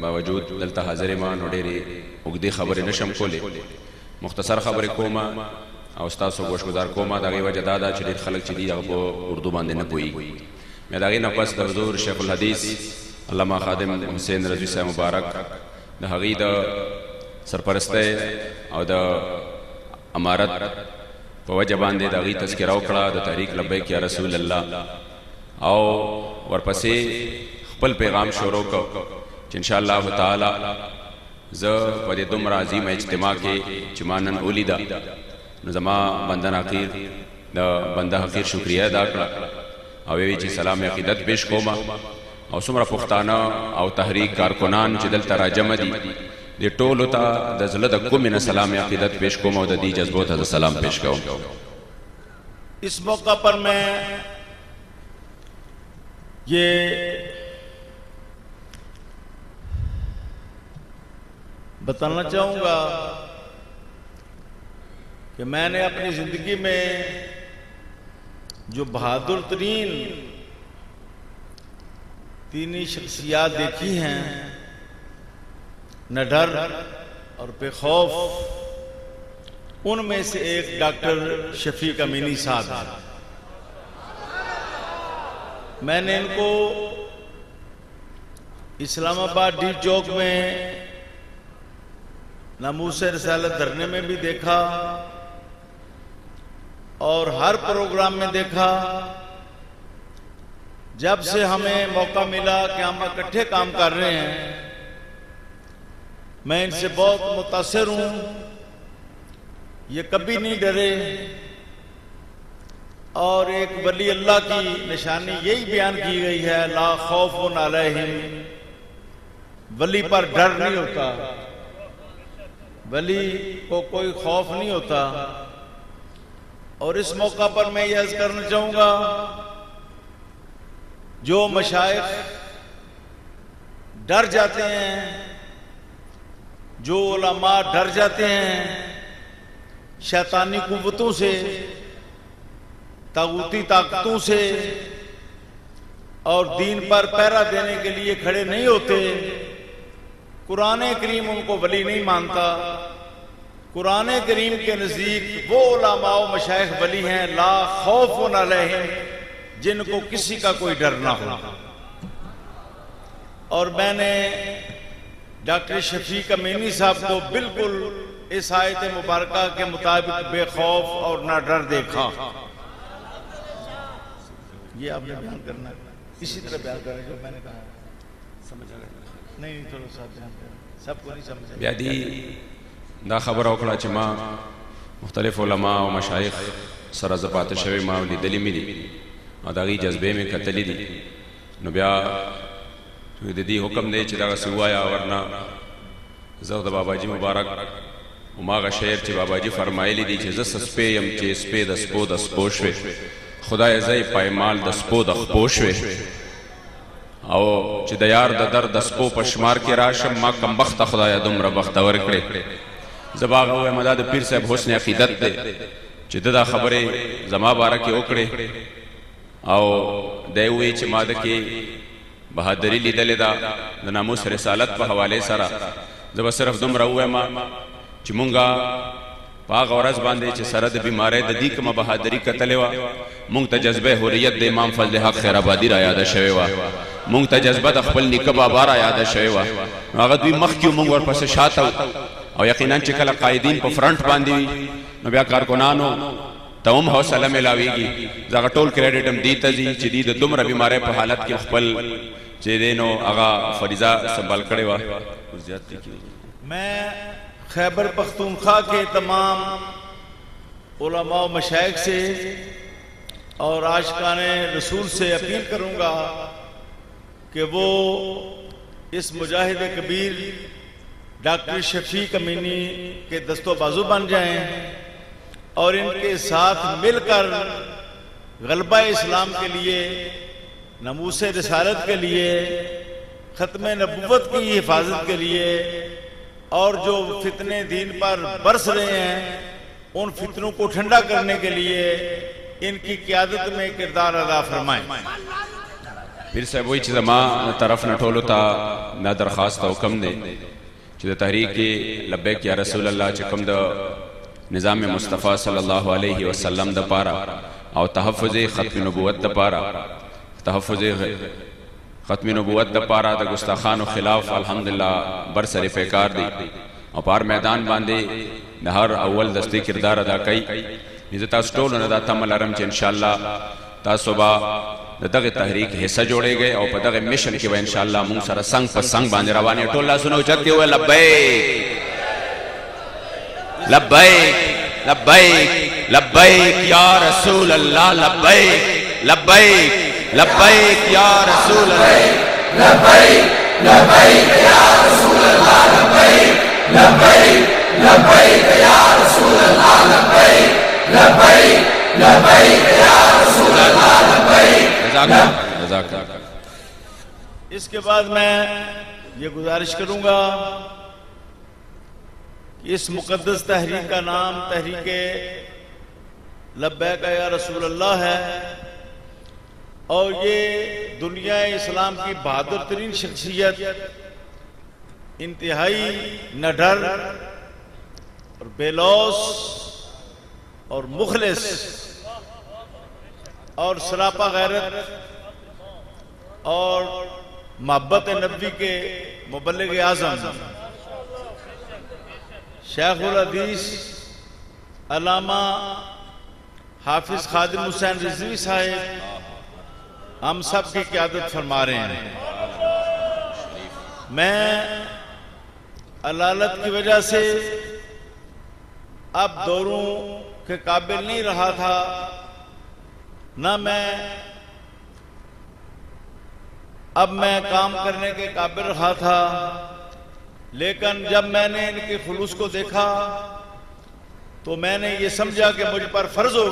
باوجود دلته حاضر ما نو ډېرې اوږدې خبرې نشم کولی، مختصر خبرې کوم او ستاسو ګوشګزار کوم. د هغې وجه دا ده چې ډېر خلک چې دي هغه په اردو باندې نه پوهېږي. بیا د هغې نه پس د حضور شیخ الحدیث علامه خادم حسین رضوي صاحب مبارک د هغې د سرپرستۍ او د امارت په وجه باندې د هغې تذکره وکړه د تحریک لبیک یا رسول الله، او ورپسې خپل پیغام شروع کړ چې انشاءالله تعالی زه په دې دومره عظیمه اجتماع کې چې ما نن ولیده نو زما بنده حقیر د بنده حقیر شکریه ادا کړه او ویې چې سلام عقیدت پیش کوم او څومره پښتانه او تحریک کارکنان چې دلته راجمع دي دې ټولو ته د زړه د کومې نه سلام عقیدت پیش کوم او د دې جذبو ته سلام پیش کوم. اس موقع پر میں یہ بتانا چاہوں گا کہ میں نے اپنی زندگی میں جو بہادر ترین تینی شخصیات دیکھی ہیں، نہ ڈر اور بے خوف، ان میں سے ایک ڈاکٹر شفیق امینی صاحب ہیں. میں نے ان کو اسلام آباد ڈی چوک میں ناموس رسالت دھرنے میں بھی دیکھا اور ہر پروگرام میں دیکھا. جب سے ہمیں موقع ملا کہ ہم اکٹھے کام کر رہے ہیں، میں ان سے بہت متاثر ہوں. یہ کبھی نہیں ڈرے اور ایک ولی اللہ کی نشانی یہی بیان کی گئی ہے، لا خوف علیہم، ولی پر ڈر نہیں ہوتا، ولی کو کوئی خوف نہیں ہوتا. اور اس موقع پر میں یہ عرض کرنا چاہوں گا، جو مشائخ ڈر جاتے ہیں، جو علماء ڈر جاتے ہیں شیطانی قوتوں سے، طاغوتی طاقتوں سے، اور دین پر پہرا دینے کے لیے کھڑے نہیں ہوتے، قرآن کریم ان کو ولی نہیں مانتا. قرآن کریم کے نزدیک وہ علماء و مشائخ ولی ہیں لا خوف علیہم، جن کو کسی کا کوئی ڈر نہ ہو. اور میں نے ڈاکٹر شفیق امینی صاحب کو بالکل اس آیت مبارکہ کے مطابق بے خوف اور نہ ڈر دیکھا. یہ آپ نے بیان کرنا ہے، اسی طرح بیان کرنا جو میں نے کہا. سمجھ آ گیا؟ نہیں تھوڑا سا بیان کرنا، سب کو نہیں سمجھ. بیا دی دا خبر وکړه چې ما مختلف علما او مشایخ سره زه پاتې شوی ما لیدلې مې دي او د هغې جذبې مې کتلې دي. نو بیا د دې حکم دی چې دغسې ووایه، ورنه زه د باباجي مبارک هماغه شعر چې باباجي فرمایلی دي چې زه سپی یم چې سپی د سپو د سپو شوې، خدای زه یې پایمال د سپو د خپو شوې، او چې د یار د در د سپو په شمار کې راشم ما کمبخته خدایه دومره بختور کړې. زه به هغه ووایم دا د پیر صاحب حسن عقیدت دی چې ده دا خبرې زما باره کې وکړې او دی ووایي چې ما ده کې بهادري لیدلې ده د ناموس رسالت په حوالې سره. زه به صرف دومره ووایم چې مونږه په هغه ورځ باندې چې سره د بیمارۍ د دې کومه بهادري کتلې وه، مونږ ته جذبه حریت د امام فضل حق خیر آبادي را یاده شوې وه، مونږ ته جذبه د خپل نیکه بابا را یاده شوې وه. نو هغه دوی مخکې مونږ ورپسې شاته او یقینا چې کله قائدین په فرنټ باندې وي نو بیا کارکنانو ته هم حوصله میلاویږي. زه هغه ټول کریډټ هم دې ته ځي چې دې د دومره بیمارۍ په حالت کې خپل چې دی نو هغه فریضه سنبھال کړې وه. میں خیبر پختونخوا کے تمام علماء و مشائخ سے اور عاشقان رسول سے اپیل کروں گا کہ وہ اس مجاہد کبیر ڈاکٹر شفیق امینی کے دست و بازو بن جائیں اور ان کے ساتھ مل کر غلبہ اسلام کے لیے، ناموس رسالت کے لیے، ختم نبوت کی حفاظت کے لیے اور جو فتنے دین پر برس رہے ہیں ان فتنوں کو ٹھنڈا کرنے کے لیے ان کی قیادت میں کردار ادا فرمائیں. پیر صاحب وہی چیز ما طرف نہ ټولو ته دا درخواست او حکم دی چې د تحریک لبیک یا رسول الله چې کوم د نظام مصطفی صلی الله علیه وسلم د پاره او تحفظ ختم نبوت د پاره تحفظ ختم نبوت د پاره د ګستاخانو خلاف الحمدلله بر سر پیکار دی او پار میدان باندې د هر اول دستی کردار ادا کوي. زه تاسو ټول نه دا تمه لرم چې ان شاء الله تاسو به د دغه تحریک حصہ جوړیږئ او په دغه میشن کې به ان شاء الله موږ سره څنګ په څنګ باندې روانې. ټول لاسونه اوچت کړئ لبیک لبیک لبیک لبیک یا رسول اللہ لبیک لبیک لبیک یا رسول اللہ لبیک لبیک یا رسول اللہ لبیک لبیک لبیک یا رسول اللہ لبیک لبیک لبیک یا رسول اللہ لبیک. جزاک اللہ. اس کے بعد میں یہ گزارش کروں گا کہ اس مقدس تحریک کا نام تحریک لبیک یا رسول اللہ ہے اور یہ دنیا اسلام کی بہادر ترین شخصیت انتہائی نڈر اور بے لوث اور مخلص اور سراپا غیرت اور محبت نبی کے مبلغ اعظم شیخ الحدیث علامہ حافظ خادم حسین رضوی صاحب ہم سب کی قیادت فرما رہے ہیں. میں علالت کی وجہ سے اب دوروں کے قابل نہیں رہا تھا، نہ اب میں کام کرنے کے قابل رہا تھا، لیکن جب میں نے ان کے خلوص کو دیکھا تو میں نے یہ سمجھا کہ مجھ پر فرض ہو